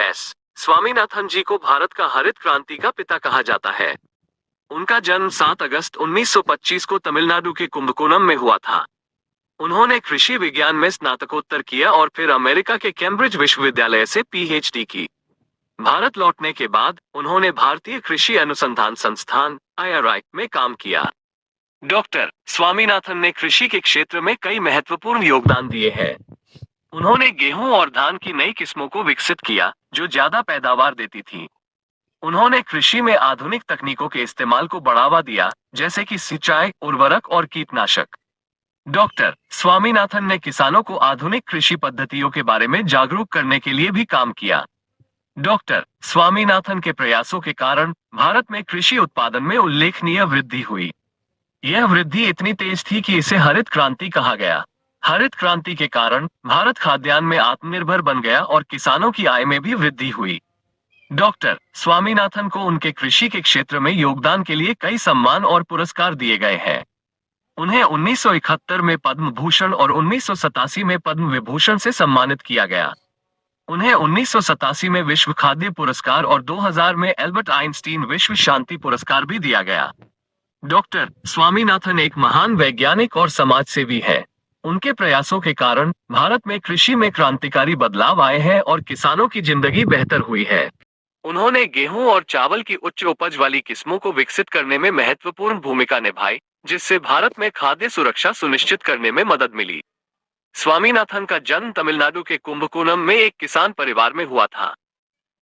S Swaminathan जी को भारत का हरित क्रांति का पिता कहा जाता है। उनका जन्म 7 अगस्त 1925 को तमिलनाडु के कुंभकोणम में हुआ था। उन्होंने कृषि विज्ञान में स्नातकोत्तर किया और फिर अमेरिका के कैम्ब्रिज विश्वविद्यालय से पीएचडी की। भारत लौटने के बाद उन्होंने भारतीय कृषि अनुसंधान संस्थान (IRI) में काम किया। डॉक्टर स्वामीनाथन ने कृषि के क्षेत्र में कई महत्वपूर्ण योगदान दिए हैं। उन्होंने गेहूं और धान की नई किस्मों को विकसित किया, जो ज्यादा पैदावार देती थी। उन्होंने कृषि में आधुनिक तकनीकों के इस्तेमाल को बढ़ावा दिया, जैसे कि सिंचाई, उर्वरक और कीटनाशक। डॉक्टर स्वामीनाथन ने किसानों को आधुनिक कृषि पद्धतियों के बारे में जागरूक करने के लिए भी काम किया। डॉक्टर स्वामीनाथन के प्रयासों के कारण भारत में कृषि उत्पादन में उल्लेखनीय वृद्धि हुई। यह वृद्धि इतनी तेज थी कि इसे हरित क्रांति कहा गया। हरित क्रांति के कारण भारत खाद्यान्न में आत्मनिर्भर बन गया और किसानों की आय में भी वृद्धि हुई। डॉक्टर स्वामीनाथन को उनके कृषि के क्षेत्र में योगदान के लिए कई सम्मान और पुरस्कार दिए गए हैं। उन्हें 1971 में पद्म भूषण और 1987 में पद्म विभूषण से सम्मानित किया गया। उन्हें 1987 में विश्व खाद्य पुरस्कार और 2000 में एल्बर्ट आइंस्टीन विश्व शांति पुरस्कार भी दिया गया। डॉक्टर स्वामीनाथन एक महान वैज्ञानिक और समाजसेवी है। उनके प्रयासों के कारण भारत में कृषि में क्रांतिकारी बदलाव आए हैं और किसानों की जिंदगी बेहतर हुई है। उन्होंने गेहूं और चावल की उच्च उपज वाली किस्मों को विकसित करने में महत्वपूर्ण भूमिका निभाई, जिससे भारत में खाद्य सुरक्षा सुनिश्चित करने में मदद मिली। स्वामीनाथन का जन्म तमिलनाडु के कुंभकोणम में एक किसान परिवार में हुआ था।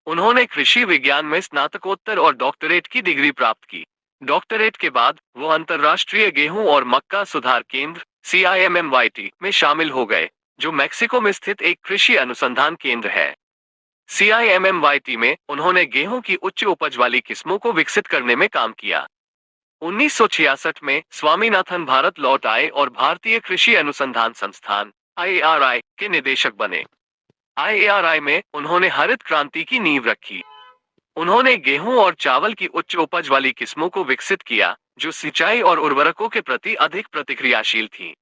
उन्होंने कृषि विज्ञान में स्नातकोत्तर और डॉक्टरेट की डिग्री प्राप्त की। डॉक्टरेट के बाद वो अंतर्राष्ट्रीय गेहूं और मक्का सुधार केंद्र (CIMMYT) में शामिल हो गए, जो मैक्सिको में स्थित एक कृषि अनुसंधान केंद्र है। CIMMYT में उन्होंने गेहूं की उच्च उपज वाली किस्मों को विकसित करने में काम किया। 1966 में स्वामीनाथन भारत लौट आए और भारतीय कृषि अनुसंधान संस्थान (IARI) के निदेशक बने। IARI में उन्होंने हरित क्रांति की नींव रखी। उन्होंने गेहूं और चावल की उच्च उपज वाली किस्मों को विकसित किया, जो सिंचाई और उर्वरकों के प्रति अधिक प्रतिक्रियाशील थी।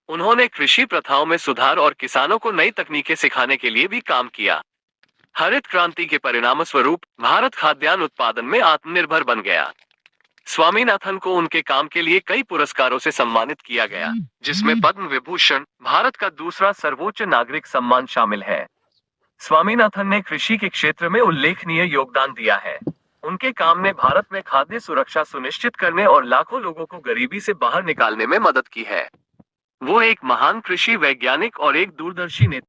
उन्होंने कृषि प्रथाओं में सुधार और किसानों को नई तकनीकें सिखाने के लिए भी काम किया। हरित क्रांति के परिणामस्वरूप भारत खाद्यान्न उत्पादन में आत्मनिर्भर बन गया। स्वामीनाथन को उनके काम के लिए कई पुरस्कारों से सम्मानित किया गया, जिसमें पद्म विभूषण, भारत का दूसरा सर्वोच्च नागरिक सम्मान, शामिल है। स्वामीनाथन ने कृषि के क्षेत्र में उल्लेखनीय योगदान दिया है। उनके काम ने भारत में खाद्य सुरक्षा सुनिश्चित करने और लाखों लोगों को गरीबी से बाहर निकालने में मदद की है। वो एक महान कृषि वैज्ञानिक और एक दूरदर्शी नेता